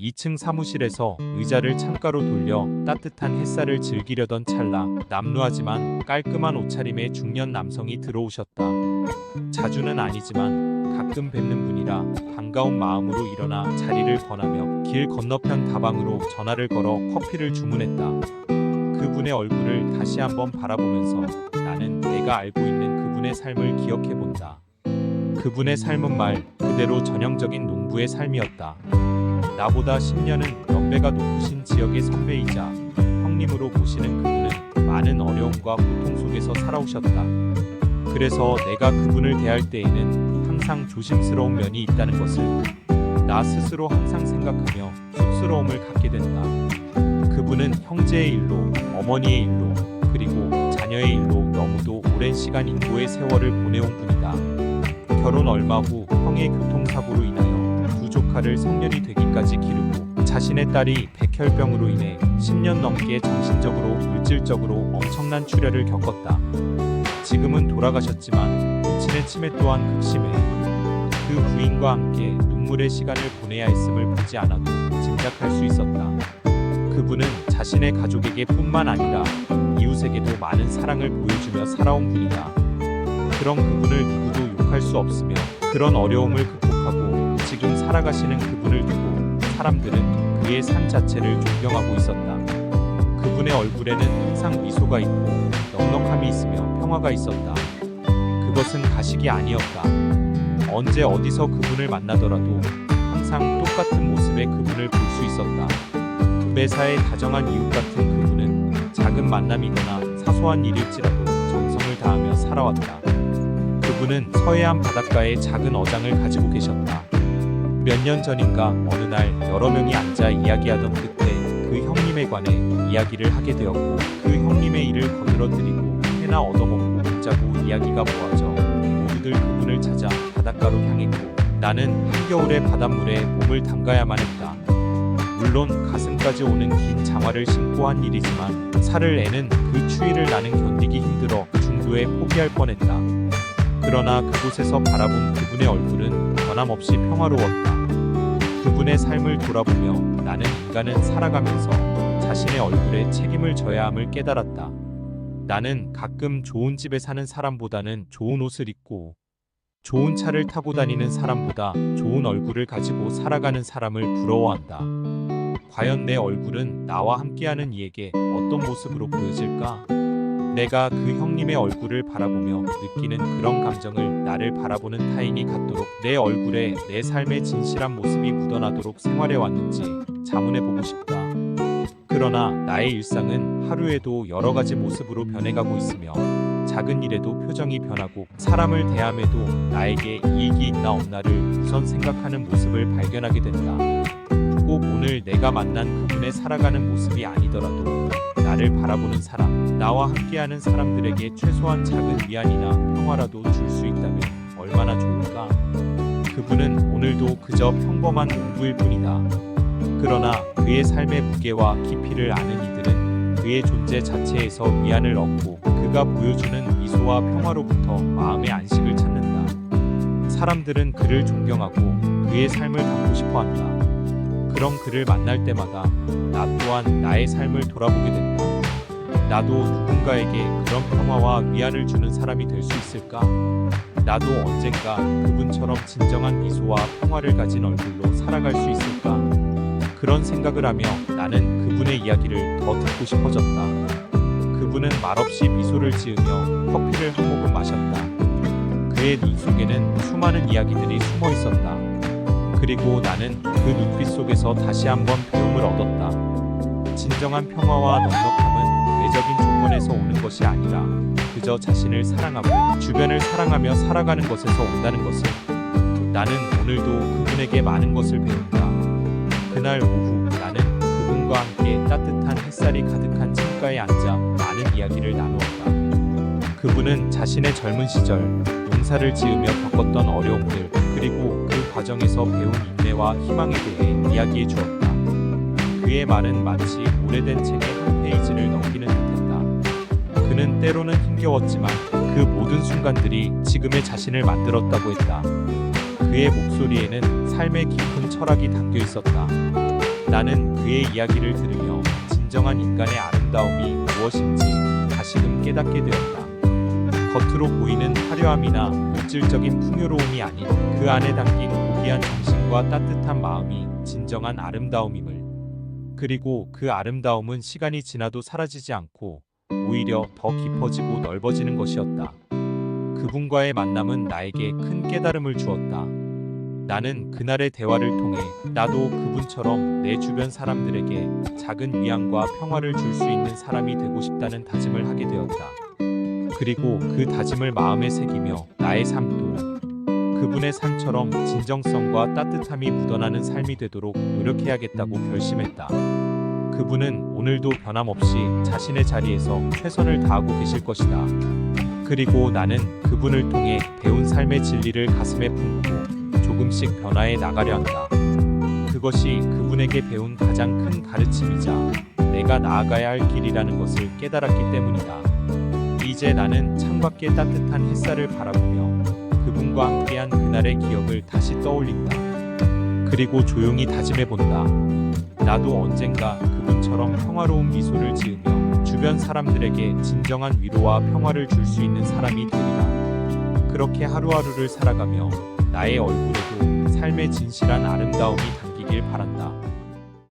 2층 사무실에서 의자를 창가로 돌려 따뜻한 햇살을 즐기려던 찰나 남루하지만 깔끔한 옷차림의 중년 남성이 들어오셨다. 자주는 아니지만 가끔 뵙는 분이라 반가운 마음으로 일어나 자리를 권하며 길 건너편 다방으로 전화를 걸어 커피를 주문했다. 그분의 얼굴을 다시 한번 바라보면서 나는 내가 알고 있는 그분의 삶을 기억해본다. 그분의 삶은 말 그대로 전형적인 농부의 삶이었다. 나보다 10년은 연배가 높으신 지역의 선배이자 형님으로 보시는 그분은 많은 어려움과 고통 속에서 살아오셨다. 그래서 내가 그분을 대할 때에는 항상 조심스러운 면이 있다는 것을 나 스스로 항상 생각하며 쑥스러움을 갖게 된다. 그분은 형제의 일로, 어머니의 일로, 그리고 자녀의 일로 너무도 오랜 시간 인고의 세월을 보내온 분이다. 결혼 얼마 후 형의 교통사고로 인하여 두 조카를 성년이 되기까지 기르고 자신의 딸이 백혈병으로 인해 10년 넘게 정신적으로 물질적으로 엄청난 출혈을 겪었다. 지금은 돌아가셨지만 부친의 치매 또한 극심해 그 부인과 함께 눈물의 시간을 보내야 했음을 보지 않아도 짐작할 수 있었다. 그분은 자신의 가족에게 뿐만 아니라 이웃에게도 많은 사랑을 보여주며 살아온 분이다. 그런 그분을 누구도 욕할 수 없으며 그런 어려움을 극복하고 지금 살아가시는 그분을 두고 사람들은 그의 삶 자체를 존경하고 있었다. 그분의 얼굴에는 항상 미소가 있고 넉넉함이 있으며 평화가 있었다. 그것은 가식이 아니었다. 언제 어디서 그분을 만나더라도 항상 똑같은 모습의 그분을 볼 수 있었다. 매사에 다정한 이웃 같은 그분은 작은 만남이거나 사소한 일일지라도 정성을 다하며 살아왔다. 그분은 서해안 바닷가에 작은 어장을 가지고 계셨다. 몇 년 전인가 어느 날 여러 명이 앉아 이야기하던 그때 그 형님에 관해 이야기를 하게 되었고 그 형님의 일을 거들어드리고 회나 얻어먹고 웃자고 이야기가 모아져 모두들 그분을 찾아 바닷가로 향했고 나는 한겨울의 바닷물에 몸을 담가야만 했다. 물론 가슴까지 오는 긴 장화를 신고 한 일이지만 살을 애는 그 추위를 나는 견디기 힘들어 중도에 포기할 뻔했다. 그러나 그곳에서 바라본 그분의 얼굴은 변함없이 평화로웠다. 그분의 삶을 돌아보며 나는 인간은 살아가면서 자신의 얼굴에 책임을 져야 함을 깨달았다. 나는 가끔 좋은 집에 사는 사람보다는 좋은 옷을 입고 좋은 차를 타고 다니는 사람보다 좋은 얼굴을 가지고 살아가는 사람을 부러워한다. 과연 내 얼굴은 나와 함께하는 이에게 어떤 모습으로 보여질까? 내가 그 형님의 얼굴을 바라보며 느끼는 그런 감정을 나를 바라보는 타인이 갖도록 내 얼굴에 내 삶의 진실한 모습이 묻어나도록 생활해왔는지 자문해보고 싶다. 그러나 나의 일상은 하루에도 여러 가지 모습으로 변해가고 있으며 작은 일에도 표정이 변하고 사람을 대함에도 나에게 이익이 있나 없나를 우선 생각하는 모습을 발견하게 된다. 꼭 오늘 내가 만난 그분의 살아가는 모습이 아니더라도 나를 바라보는 사람, 나와 함께하는 사람들에게 최소한 작은 위안이나 평화라도 줄 수 있다면 얼마나 좋을까? 그분은 오늘도 그저 평범한 농부일 뿐이다. 그러나 그의 삶의 무게와 깊이를 아는 이들은 그의 존재 자체에서 위안을 얻고 그가 보여주는 미소와 평화로부터 마음의 안식을 찾는다. 사람들은 그를 존경하고 그의 삶을 담고 싶어한다. 그런 그를 만날 때마다 나 또한 나의 삶을 돌아보게 된다. 나도 누군가에게 그런 평화와 위안을 주는 사람이 될 수 있을까? 나도 언젠가 그분처럼 진정한 미소와 평화를 가진 얼굴로 살아갈 수 있을까? 그런 생각을 하며 나는 그분의 이야기를 더 듣고 싶어졌다. 그분은 말없이 미소를 지으며 커피를 한 모금 마셨다. 그의 눈 속에는 수많은 이야기들이 숨어 있었다. 그리고 나는 그 눈빛 속에서 다시 한번 배움을 얻었다. 진정한 평화와 넉넉함은 외적인 조건에서 오는 것이 아니라 그저 자신을 사랑하고 주변을 사랑하며 살아가는 것에서 온다는 것을 나는 오늘도 그분에게 많은 것을 배운다. 그날 오후 나는 그분과 함께 따뜻한 햇살이 가득한 창가에 앉아 많은 이야기를 나누었다. 그분은 자신의 젊은 시절 농사를 지으며 겪었던 어려움들 그리고 그 과정에서 배운 인내와 희망에 대해 이야기해 주었다. 그의 말은 마치 오래된 책의 한 페이지를 넘기는 듯했다. 그는 때로는 힘겨웠지만 그 모든 순간들이 지금의 자신을 만들었다고 했다. 그의 목소리에는 삶의 깊은 철학이 담겨 있었다. 나는 그의 이야기를 들으며 진정한 인간의 아름다움이 무엇인지 다시금 깨닫게 되었다. 겉으로 보이는 화려함이나 물질적인 풍요로움이 아닌 그 안에 담긴 고귀한 정신과 따뜻한 마음이 진정한 아름다움임을. 그리고 그 아름다움은 시간이 지나도 사라지지 않고 오히려 더 깊어지고 넓어지는 것이었다. 그분과의 만남은 나에게 큰 깨달음을 주었다. 나는 그날의 대화를 통해 나도 그분처럼 내 주변 사람들에게 작은 위안과 평화를 줄 수 있는 사람이 되고 싶다는 다짐을 하게 되었다. 그리고 그 다짐을 마음에 새기며 나의 삶도 그분의 삶처럼 진정성과 따뜻함이 묻어나는 삶이 되도록 노력해야겠다고 결심했다. 그분은 오늘도 변함없이 자신의 자리에서 최선을 다하고 계실 것이다. 그리고 나는 그분을 통해 배운 삶의 진리를 가슴에 품고 조금씩 변화해 나가려 한다. 그것이 그분에게 배운 가장 큰 가르침이자 내가 나아가야 할 길이라는 것을 깨달았기 때문이다. 이제 나는 창밖의 따뜻한 햇살을 바라보며 그분과 함께한 그날의 기억을 다시 떠올린다. 그리고 조용히 다짐해본다. 나도 언젠가 그분처럼 평화로운 미소를 지으며 주변 사람들에게 진정한 위로와 평화를 줄 수 있는 사람이 되리라. 그렇게 하루하루를 살아가며 나의 얼굴에도 삶의 진실한 아름다움이 담기길 바란다.